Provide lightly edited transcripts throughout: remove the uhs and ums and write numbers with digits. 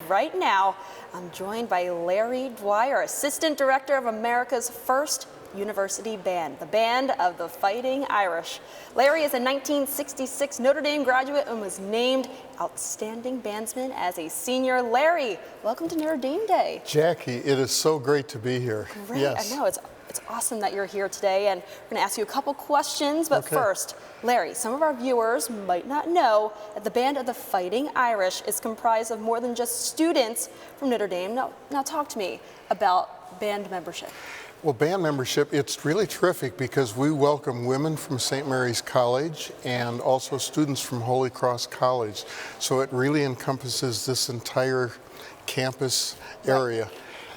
right now, I'm joined by Larry Dwyer, Assistant Director of America's first university band, the Band of the Fighting Irish. Larry is a 1966 Notre Dame graduate and was named Outstanding Bandsman as a senior. Larry, welcome to Notre Dame Day. Jackie, it is so great to be here. Great, yes. I know, it's awesome that you're here today, and we're going to ask you a couple questions, but first, Larry, some of our viewers might not know that the Band of the Fighting Irish is comprised of more than just students from Notre Dame. Now talk to me about band membership. Well, band membership, it's really terrific because we welcome women from St. Mary's College and also students from Holy Cross College. So it really encompasses this entire campus area. Right.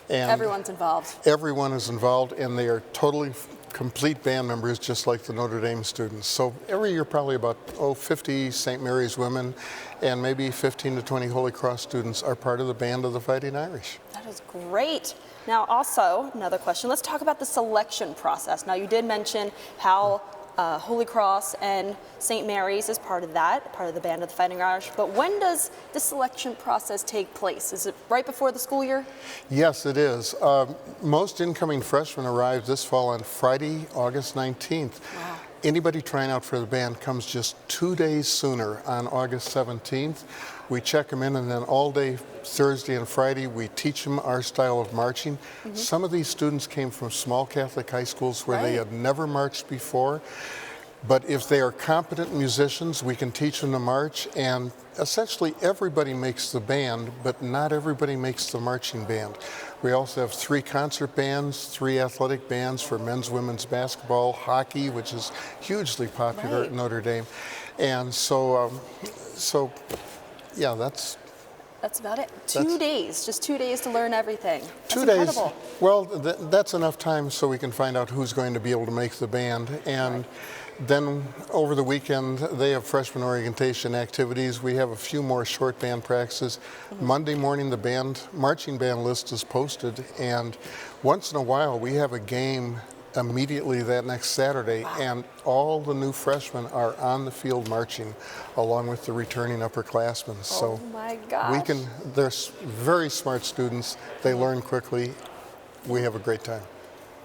And everyone's involved. Everyone is involved, and they are totally complete band members, just like the Notre Dame students. So every year, probably about 50 St. Mary's women and maybe 15 to 20 Holy Cross students are part of the Band of the Fighting Irish. That is great. Now, also, another question. Let's talk about the selection process. Now, you did mention how Holy Cross and St. Mary's is part of that, part of the Band of the Fighting Irish. But when does the selection process take place? Is it right before the school year? Yes, it is. Most incoming freshmen arrive this fall on Friday, August 19th. Wow. Anybody trying out for the band comes just 2 days sooner on August 17th. We check them in, and then all day Thursday and Friday we teach them our style of marching. Some of these students came from small Catholic high schools where they had never marched before. But if they are competent musicians, we can teach them to march, and essentially everybody makes the band, but not everybody makes the marching band. We also have 3 concert bands, 3 athletic bands for men's, women's basketball, hockey, which is hugely popular at Notre Dame. And so yeah, that's about it. 2 days, just 2 days to learn everything. That's 2 days. Incredible. Well, that's enough time so we can find out who's going to be able to make the band. And then over the weekend, they have freshman orientation activities. We have a few more short band practices. Monday morning, the marching band list is posted. And once in a while, we have a game immediately that next Saturday, and all the new freshmen are on the field marching along with the returning upperclassmen. So my gosh. they're very smart students. They learn quickly. We have a great time.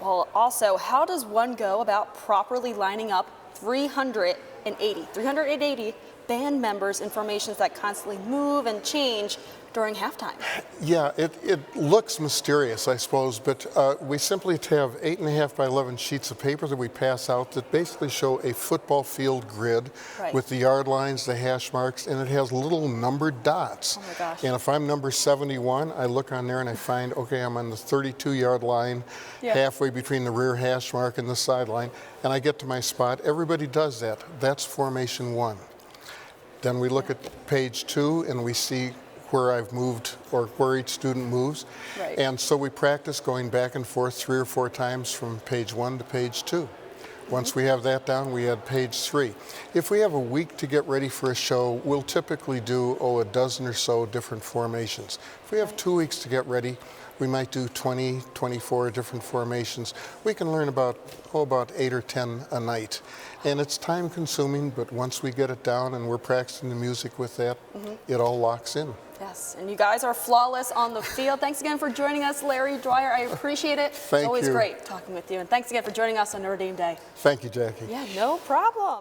Well, also, how does one go about properly lining up 380 band members in formations that constantly move and change during halftime? Yeah, it looks mysterious, I suppose, but we simply have 8.5 by 11 sheets of paper that we pass out that basically show a football field grid with the yard lines, the hash marks, and it has little numbered dots. Oh my gosh. And if I'm number 71, I look on there and I find, okay, I'm on the 32-yard line, halfway between the rear hash mark and the sideline, and I get to my spot. Everybody does that. That's formation 1. Then we look at page 2 and we see where I've moved or where each student moves. And so we practice going back and forth 3 or 4 times from page 1 to page 2. Once we have that down, we add page 3. If we have a week to get ready for a show, we'll typically do, a dozen or so different formations. If we have 2 weeks to get ready, we might do 20, 24 different formations. We can learn about 8 or 10 a night. And it's time consuming, but once we get it down and we're practicing the music with that, it all locks in. Yes, and you guys are flawless on the field. Thanks again for joining us, Larry Dwyer. I appreciate it. Thank you. It's always great talking with you. And thanks again for joining us on Notre Dame Day. Thank you, Jackie. Yeah, no problem.